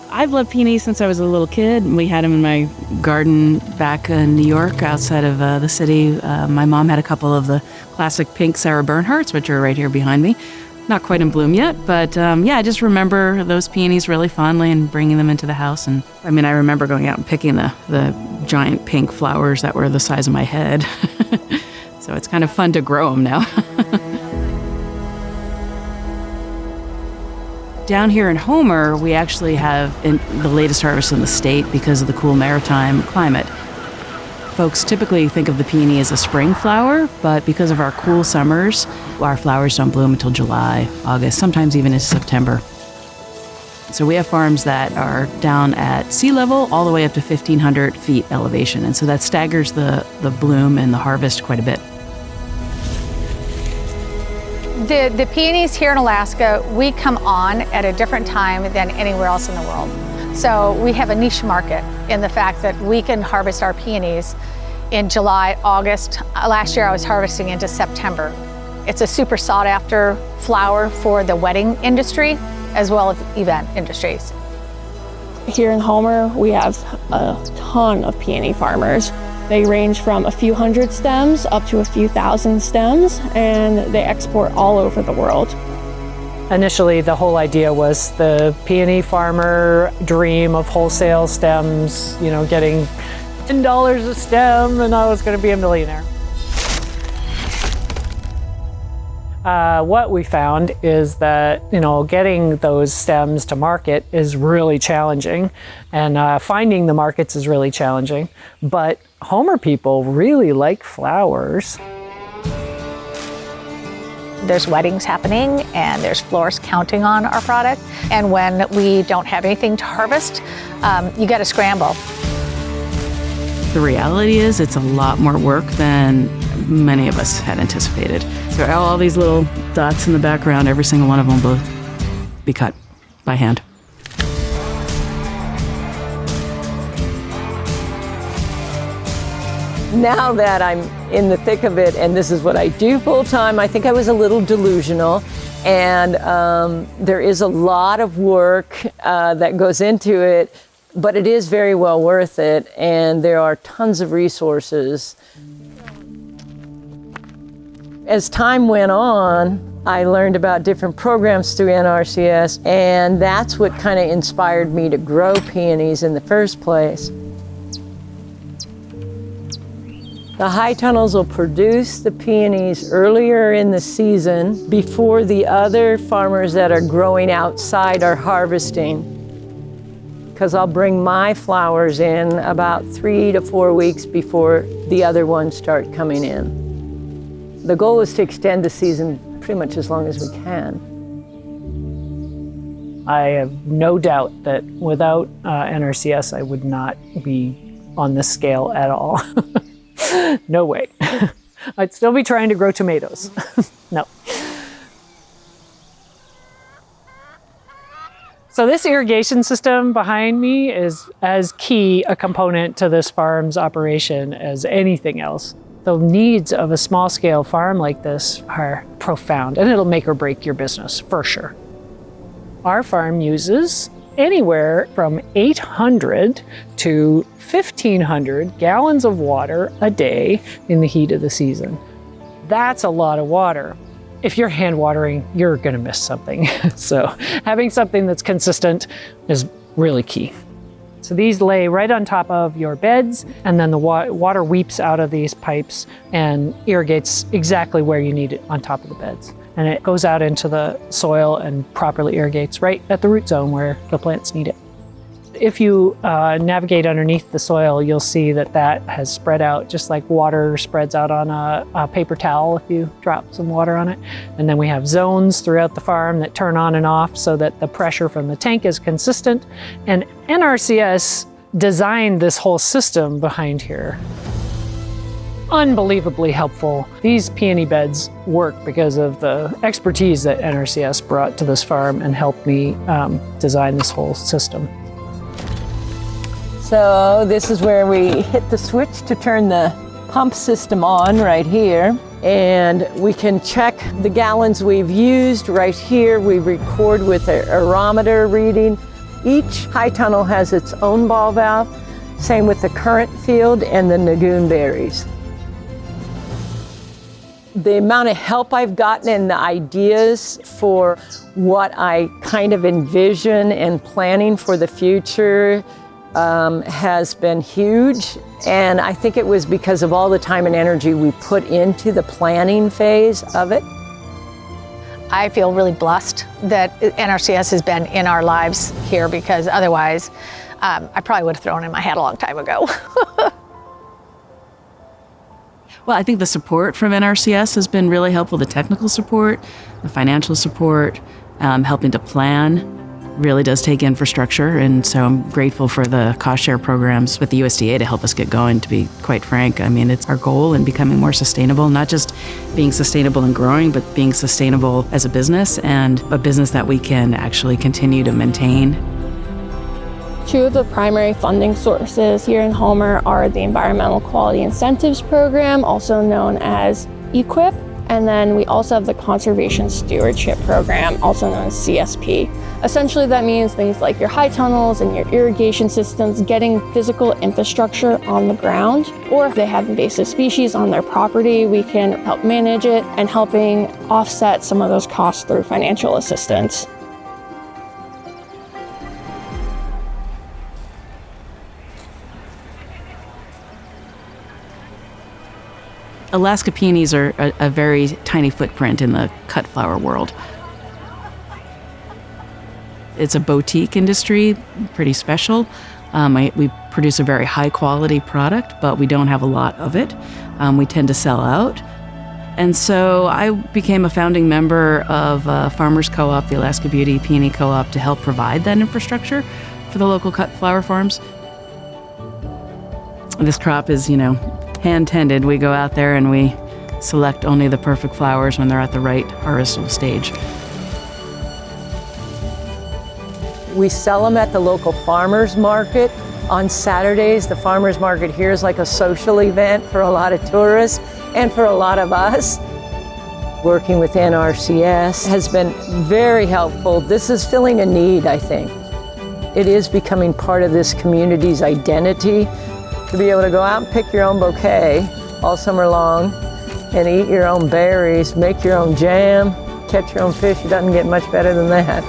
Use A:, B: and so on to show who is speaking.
A: I've loved peonies since I was a little kid. We had them in my garden back in New York outside of the city. My mom had a couple of the classic pink Sarah Bernhardts, which are right here behind me. Not quite in bloom yet, but yeah, I just remember those peonies really fondly and bringing them into the house. And I mean, I remember going out and picking the giant pink flowers that were the size of my head. So it's kind of fun to grow them now. Down here in Homer, we actually have the latest harvest in the state because of the cool maritime climate. Folks typically think of the peony as a spring flower, but because of our cool summers, our flowers don't bloom until July, August, sometimes even into September. So we have farms that are down at sea level all the way up to 1,500 feet elevation, and so that staggers the bloom and the harvest quite a bit.
B: The peonies here in Alaska, we come on at a different time than anywhere else in the world. So we have a niche market in the fact that we can harvest our peonies in July, August. Last year I was harvesting into September. It's a super sought after flower for the wedding industry as well as event industries.
C: Here in Homer, we have a ton of peony farmers. They range from a few hundred stems up to a few thousand stems, and they export all over the world.
D: Initially, the whole idea was the peony farmer dream of wholesale stems, you know, getting $10 a stem, and I was going to be a millionaire. What we found is that, you know, getting those stems to market is really challenging, and finding the markets is really challenging. But Homer people really like flowers.
B: There's weddings happening and there's florists counting on our product. And when we don't have anything to harvest, you got to scramble.
A: The reality is it's a lot more work than many of us had anticipated. So all these little dots in the background, every single one of them will be cut by hand.
E: Now that I'm in the thick of it and this is what I do full time, I think I was a little delusional. And there is a lot of work that goes into it, but it is very well worth it. And there are tons of resources. As time went on, I learned about different programs through NRCS, and that's what kind of inspired me to grow peonies in the first place. The high tunnels will produce the peonies earlier in the season before the other farmers that are growing outside are harvesting. Because I'll bring my flowers in about 3 to 4 weeks before the other ones start coming in. The goal is to extend the season pretty much as long as we can.
D: I have no doubt that without NRCS, I would not be on this scale at all. No way. I'd still be trying to grow tomatoes. No. So this irrigation system behind me is as key a component to this farm's operation as anything else. The needs of a small-scale farm like this are profound, and it'll make or break your business, for sure. Our farm uses anywhere from 800 to 1,500 gallons of water a day in the heat of the season. That's a lot of water. If you're hand watering, you're gonna miss something. So having something that's consistent is really key. So these lay right on top of your beds, and then the water weeps out of these pipes and irrigates exactly where you need it on top of the beds. And it goes out into the soil and properly irrigates right at the root zone where the plants need it. If you navigate underneath the soil, you'll see that that has spread out just like water spreads out on a paper towel if you drop some water on it. And then we have zones throughout the farm that turn on and off so that the pressure from the tank is consistent. And NRCS designed this whole system behind here. Unbelievably helpful. These peony beds work because of the expertise that NRCS brought to this farm and helped me design this whole system.
E: So this is where we hit the switch to turn the pump system on right here. And we can check the gallons we've used right here. We record with an aerometer reading. Each high tunnel has its own ball valve, same with the current field and the Nagoon berries. The amount of help I've gotten and the ideas for what I kind of envision and planning for the future has been huge. And I think it was because of all the time and energy we put into the planning phase of it.
B: I feel really blessed that NRCS has been in our lives here, because otherwise I probably would have thrown in my hat a long time ago.
A: Well, I think the support from NRCS has been really helpful. The technical support, the financial support, helping to plan really does take infrastructure. And so I'm grateful for the cost share programs with the USDA to help us get going, to be quite frank. I mean, it's our goal in becoming more sustainable, not just being sustainable and growing, but being sustainable as a business, and a business that we can actually continue to maintain.
C: Two of the primary funding sources here in Homer are the Environmental Quality Incentives Program, also known as EQIP, and then we also have the Conservation Stewardship Program, also known as CSP. Essentially, that means things like your high tunnels and your irrigation systems getting physical infrastructure on the ground, or if they have invasive species on their property, we can help manage it and helping offset some of those costs through financial assistance.
A: Alaska peonies are a very tiny footprint in the cut flower world. It's a boutique industry, pretty special. We produce a very high quality product, but we don't have a lot of it. We tend to sell out. And so I became a founding member of Farmers Co-op, the Alaska Beauty Peony Co-op, to help provide that infrastructure for the local cut flower farms. This crop is, hand-tended. We go out there and we select only the perfect flowers when they're at the right harvestable stage.
E: We sell them at the local farmers market. On Saturdays, the farmers market here is like a social event for a lot of tourists and for a lot of us. Working with NRCS has been very helpful. This is filling a need, I think. It is becoming part of this community's identity to be able to go out and pick your own bouquet all summer long and eat your own berries, make your own jam, catch your own fish. It doesn't get much better than that.